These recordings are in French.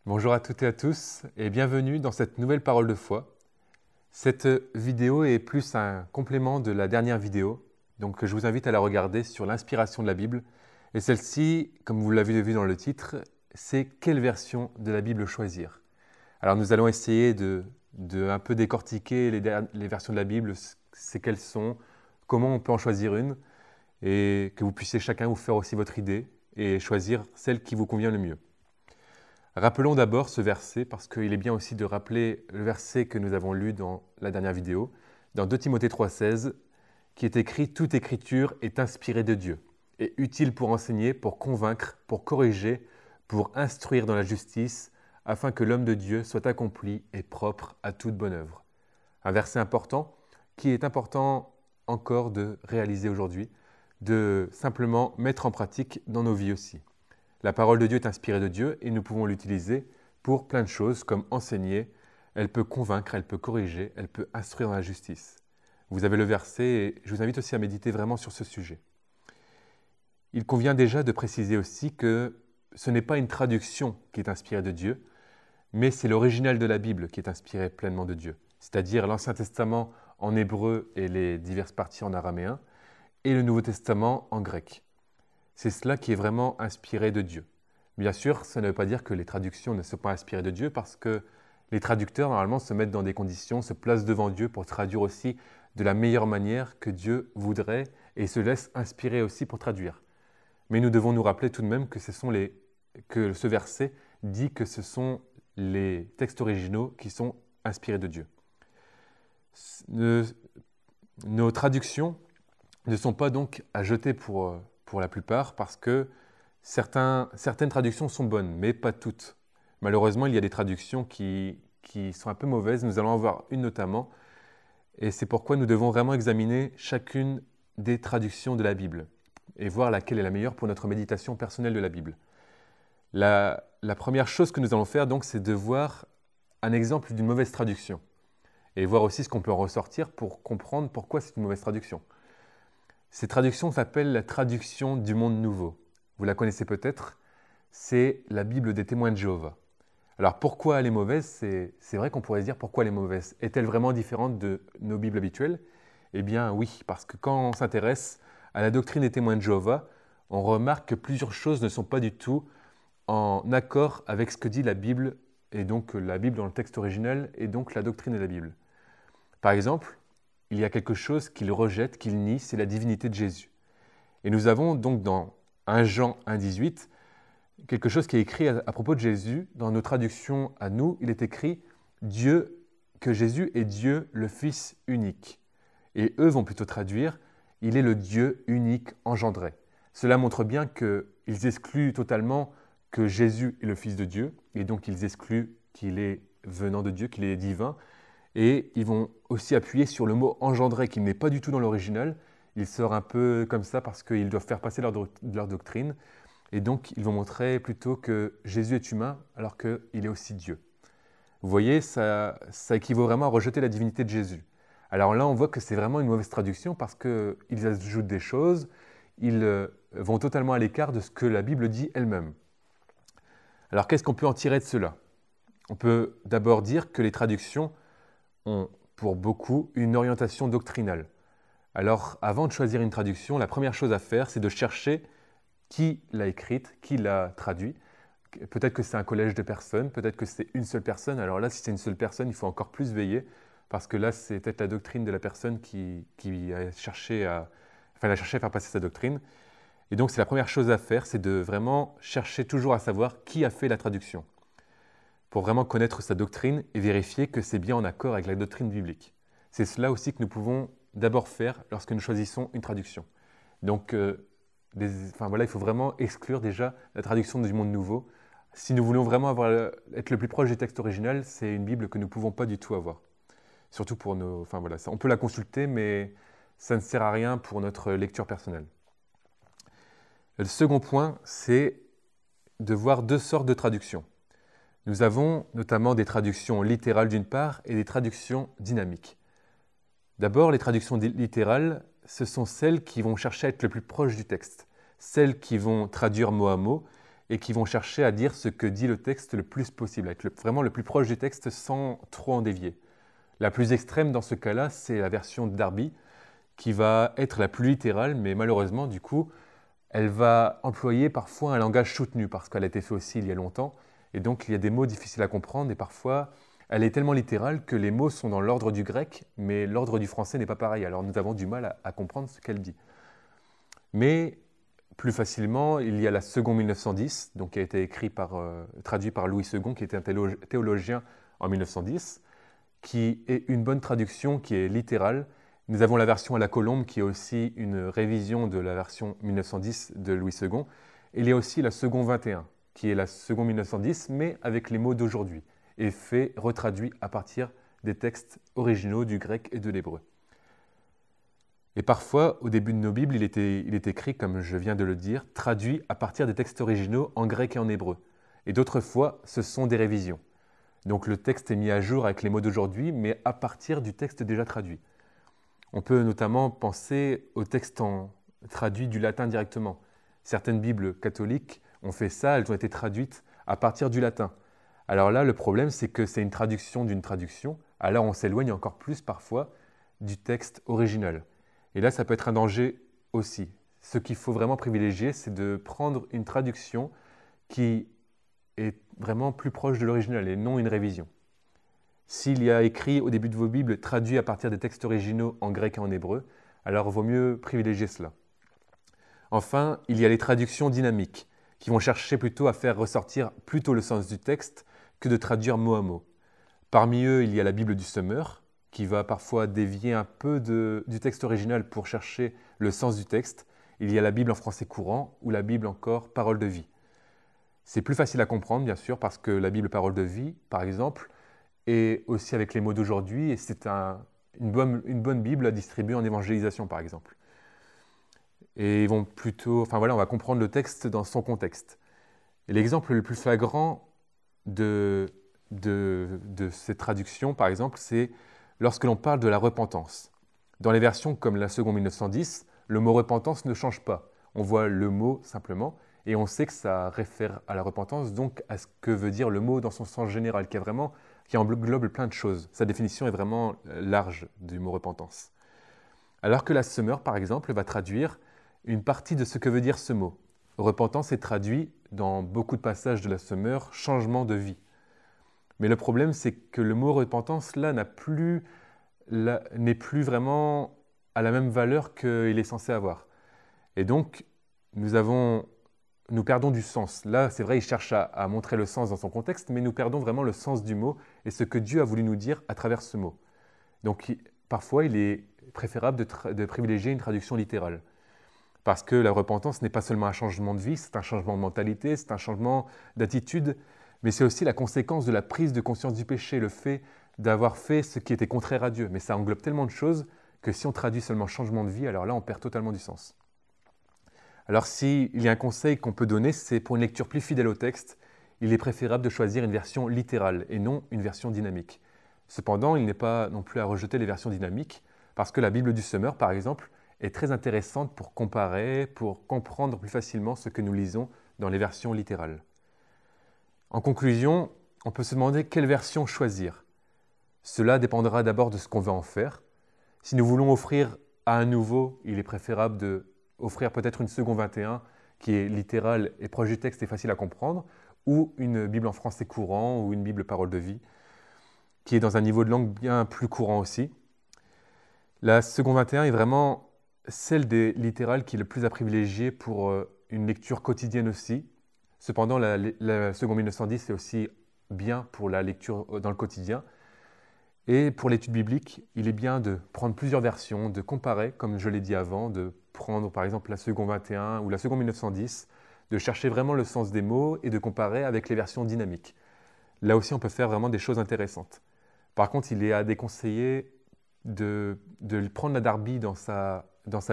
Bonjour à toutes et à tous et bienvenue dans cette nouvelle parole de foi. Cette vidéo est plus un complément de la dernière vidéo, donc je vous invite à la regarder sur l'inspiration de la Bible. Et celle-ci, comme vous l'avez vu dans le titre, c'est quelle version de la Bible choisir. Alors nous allons essayer de un peu décortiquer les versions de la Bible, c'est quelles sont, comment on peut en choisir une, et que vous puissiez chacun vous faire aussi votre idée et choisir celle qui vous convient le mieux. Rappelons d'abord ce verset, parce qu'il est bien aussi de rappeler le verset que nous avons lu dans la dernière vidéo, dans 2 Timothée 3,16, qui est écrit « Toute écriture est inspirée de Dieu, et utile pour enseigner, pour convaincre, pour corriger, pour instruire dans la justice, afin que l'homme de Dieu soit accompli et propre à toute bonne œuvre. » Un verset important, qui est important encore de réaliser aujourd'hui, de simplement mettre en pratique dans nos vies aussi. La parole de Dieu est inspirée de Dieu et nous pouvons l'utiliser pour plein de choses comme enseigner, elle peut convaincre, elle peut corriger, elle peut instruire dans la justice. Vous avez le verset et je vous invite aussi à méditer vraiment sur ce sujet. Il convient déjà de préciser aussi que ce n'est pas une traduction qui est inspirée de Dieu, mais c'est l'original de la Bible qui est inspiré pleinement de Dieu, c'est-à-dire l'Ancien Testament en hébreu et les diverses parties en araméen, et le Nouveau Testament en grec. C'est cela qui est vraiment inspiré de Dieu. Bien sûr, ça ne veut pas dire que les traductions ne sont pas inspirées de Dieu, parce que les traducteurs, normalement, se mettent dans des conditions, se placent devant Dieu pour traduire aussi de la meilleure manière que Dieu voudrait, et se laissent inspirer aussi pour traduire. Mais nous devons nous rappeler tout de même que ce verset dit que ce sont les textes originaux qui sont inspirés de Dieu. Nos traductions ne sont pas donc à jeter pour la plupart, parce que certaines traductions sont bonnes, mais pas toutes. Malheureusement, il y a des traductions qui sont un peu mauvaises. Nous allons en voir une notamment, et c'est pourquoi nous devons vraiment examiner chacune des traductions de la Bible et voir laquelle est la meilleure pour notre méditation personnelle de la Bible. La première chose que nous allons faire, donc, c'est de voir un exemple d'une mauvaise traduction et voir aussi ce qu'on peut en ressortir pour comprendre pourquoi c'est une mauvaise traduction. Cette traduction s'appelle la traduction du monde nouveau. Vous la connaissez peut-être, c'est la Bible des témoins de Jéhovah. Alors pourquoi elle est mauvaise? C'est vrai qu'on pourrait se dire pourquoi elle est mauvaise. Est-elle vraiment différente de nos Bibles habituelles? Eh bien oui, parce que quand on s'intéresse à la doctrine des témoins de Jéhovah, on remarque que plusieurs choses ne sont pas du tout en accord avec ce que dit la Bible, et donc la Bible dans le texte original, et donc la doctrine de la Bible. Par exemple, il y a quelque chose qu'il rejette, qu'il nie, c'est la divinité de Jésus. Et nous avons donc dans 1 Jean 1,18 quelque chose qui est écrit à propos de Jésus. Dans nos traductions à nous, il est écrit que Jésus est Dieu le Fils unique. Et eux vont plutôt traduire « il est le Dieu unique engendré ». Cela montre bien qu'ils excluent totalement que Jésus est le Fils de Dieu, et donc ils excluent qu'il est venant de Dieu, qu'il est divin. Et ils vont aussi appuyer sur le mot « engendré » qui n'est pas du tout dans l'original. Il sort un peu comme ça parce qu'ils doivent faire passer leur doctrine. Et donc, ils vont montrer plutôt que Jésus est humain alors qu'il est aussi Dieu. Vous voyez, ça équivaut vraiment à rejeter la divinité de Jésus. Alors là, on voit que c'est vraiment une mauvaise traduction parce qu'ils ajoutent des choses, ils vont totalement à l'écart de ce que la Bible dit elle-même. Alors, qu'est-ce qu'on peut en tirer de cela? On peut d'abord dire que les traductions ont pour beaucoup une orientation doctrinale. Alors, avant de choisir une traduction, la première chose à faire, c'est de chercher qui l'a écrite, qui l'a traduit. Peut-être que c'est un collège de personnes, peut-être que c'est une seule personne. Alors là, si c'est une seule personne, il faut encore plus veiller, parce que là, c'est peut-être la doctrine de la personne qui a cherché à faire passer sa doctrine. Et donc, c'est la première chose à faire, c'est de vraiment chercher toujours à savoir qui a fait la traduction, pour vraiment connaître sa doctrine et vérifier que c'est bien en accord avec la doctrine biblique. C'est cela aussi que nous pouvons d'abord faire lorsque nous choisissons une traduction. Donc, il faut vraiment exclure déjà la traduction du monde nouveau. Si nous voulons vraiment être le plus proche du texte original, c'est une Bible que nous ne pouvons pas du tout avoir. Surtout pour nos... on peut la consulter, mais ça ne sert à rien pour notre lecture personnelle. Le second point, c'est de voir deux sortes de traductions. Nous avons notamment des traductions littérales d'une part et des traductions dynamiques. D'abord, les traductions littérales, ce sont celles qui vont chercher à être le plus proche du texte, celles qui vont traduire mot à mot et qui vont chercher à dire ce que dit le texte le plus possible, être vraiment le plus proche du texte sans trop en dévier. La plus extrême dans ce cas-là, c'est la version de Darby, qui va être la plus littérale, mais malheureusement, du coup, elle va employer parfois un langage soutenu, parce qu'elle a été faite aussi il y a longtemps, et donc il y a des mots difficiles à comprendre, et parfois, elle est tellement littérale que les mots sont dans l'ordre du grec, mais l'ordre du français n'est pas pareil, alors nous avons du mal à comprendre ce qu'elle dit. Mais plus facilement, il y a la seconde 1910, donc qui a été traduit par Louis II, qui était un théologien en 1910, qui est une bonne traduction, qui est littérale. Nous avons la version à la Colombe, qui est aussi une révision de la version 1910 de Louis II. Et il y a aussi la seconde 21, qui est la seconde 1910, mais avec les mots d'aujourd'hui, et retraduit à partir des textes originaux du grec et de l'hébreu. Et parfois, au début de nos Bibles, il est écrit, comme je viens de le dire, traduit à partir des textes originaux en grec et en hébreu. Et d'autres fois, ce sont des révisions. Donc le texte est mis à jour avec les mots d'aujourd'hui, mais à partir du texte déjà traduit. On peut notamment penser aux textes traduits du latin directement. Certaines Bibles catholiques ont fait ça, elles ont été traduites à partir du latin. Alors là, le problème, c'est que c'est une traduction d'une traduction. Alors on s'éloigne encore plus parfois du texte original. Et là, ça peut être un danger aussi. Ce qu'il faut vraiment privilégier, c'est de prendre une traduction qui est vraiment plus proche de l'original et non une révision. S'il y a écrit au début de vos Bibles, traduit à partir des textes originaux en grec et en hébreu, alors il vaut mieux privilégier cela. Enfin, il y a les traductions dynamiques, qui vont chercher plutôt à faire ressortir plutôt le sens du texte que de traduire mot à mot. Parmi eux, il y a la Bible du Semeur, qui va parfois dévier un peu du texte original pour chercher le sens du texte. Il y a la Bible en français courant ou la Bible encore Parole de vie. C'est plus facile à comprendre, bien sûr, parce que la Bible Parole de vie, par exemple, est aussi avec les mots d'aujourd'hui, et c'est une bonne Bible à distribuer en évangélisation, par exemple. Et ils vont on va comprendre le texte dans son contexte. Et l'exemple le plus flagrant de cette traduction, par exemple, c'est lorsque l'on parle de la repentance. Dans les versions comme la seconde 1910, le mot repentance ne change pas. On voit le mot simplement, et on sait que ça réfère à la repentance, donc à ce que veut dire le mot dans son sens général, qui englobe plein de choses. Sa définition est vraiment large du mot repentance. Alors que la Semeur, par exemple, va traduire une partie de ce que veut dire ce mot. Repentance est traduit dans beaucoup de passages de la Semeur « changement de vie ». Mais le problème, c'est que le mot repentance, là, n'est plus vraiment à la même valeur qu'il est censé avoir. Et donc, nous perdons du sens. Là, c'est vrai, il cherche à montrer le sens dans son contexte, mais nous perdons vraiment le sens du mot et ce que Dieu a voulu nous dire à travers ce mot. Donc, parfois, il est préférable de privilégier une traduction littérale. Parce que la repentance n'est pas seulement un changement de vie, c'est un changement de mentalité, c'est un changement d'attitude, mais c'est aussi la conséquence de la prise de conscience du péché, le fait d'avoir fait ce qui était contraire à Dieu. Mais ça englobe tellement de choses que si on traduit seulement changement de vie, alors là, on perd totalement du sens. Alors s'il y a un conseil qu'on peut donner, c'est pour une lecture plus fidèle au texte, il est préférable de choisir une version littérale et non une version dynamique. Cependant, il n'est pas non plus à rejeter les versions dynamiques, parce que la Bible du Semeur, par exemple, est très intéressante pour comparer, pour comprendre plus facilement ce que nous lisons dans les versions littérales. En conclusion, on peut se demander quelle version choisir. Cela dépendra d'abord de ce qu'on veut en faire. Si nous voulons offrir à un nouveau, il est préférable d'offrir peut-être une seconde 21 qui est littérale et proche du texte et facile à comprendre, ou une Bible en français courant ou une Bible Parole de vie, qui est dans un niveau de langue bien plus courant aussi. La seconde 21 est vraiment celle des littérales qui est le plus à privilégier pour une lecture quotidienne aussi. Cependant, la seconde 1910 est aussi bien pour la lecture dans le quotidien. Et pour l'étude biblique, il est bien de prendre plusieurs versions, de comparer, comme je l'ai dit avant, de prendre par exemple la seconde 21 ou la seconde 1910, de chercher vraiment le sens des mots et de comparer avec les versions dynamiques. Là aussi, on peut faire vraiment des choses intéressantes. Par contre, il est à déconseiller de prendre la Darby dans sa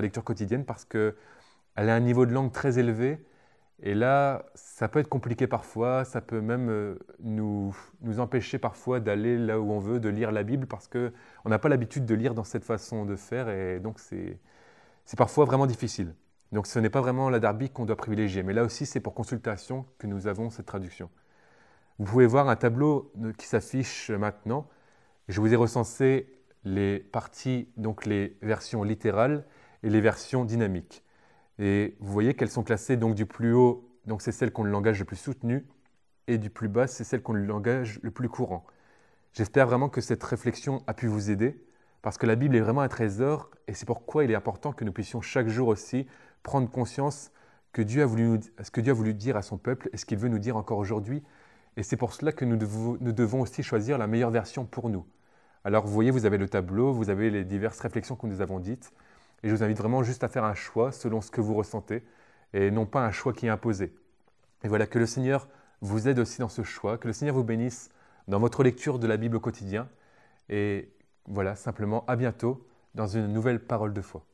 lecture quotidienne parce qu'elle a un niveau de langue très élevé. Et là, ça peut être compliqué parfois, ça peut même nous empêcher parfois d'aller là où on veut, de lire la Bible, parce qu'on n'a pas l'habitude de lire dans cette façon de faire, et donc c'est parfois vraiment difficile. Donc ce n'est pas vraiment la Darby qu'on doit privilégier, mais là aussi c'est pour consultation que nous avons cette traduction. Vous pouvez voir un tableau qui s'affiche maintenant. Je vous ai recensé les parties, donc les versions littérales et les versions dynamiques. Et vous voyez qu'elles sont classées donc du plus haut, donc c'est celle qui ont le langage le plus soutenu, et du plus bas, c'est celle qui ont le langage le plus courant. J'espère vraiment que cette réflexion a pu vous aider, parce que la Bible est vraiment un trésor, et c'est pourquoi il est important que nous puissions chaque jour aussi prendre conscience que Dieu a voulu dire à son peuple et ce qu'il veut nous dire encore aujourd'hui. Et c'est pour cela que nous devons aussi choisir la meilleure version pour nous. Alors vous voyez, vous avez le tableau, vous avez les diverses réflexions que nous avons dites, et je vous invite vraiment juste à faire un choix selon ce que vous ressentez, et non pas un choix qui est imposé. Et voilà, que le Seigneur vous aide aussi dans ce choix, que le Seigneur vous bénisse dans votre lecture de la Bible au quotidien, et voilà, simplement à bientôt dans une nouvelle parole de foi.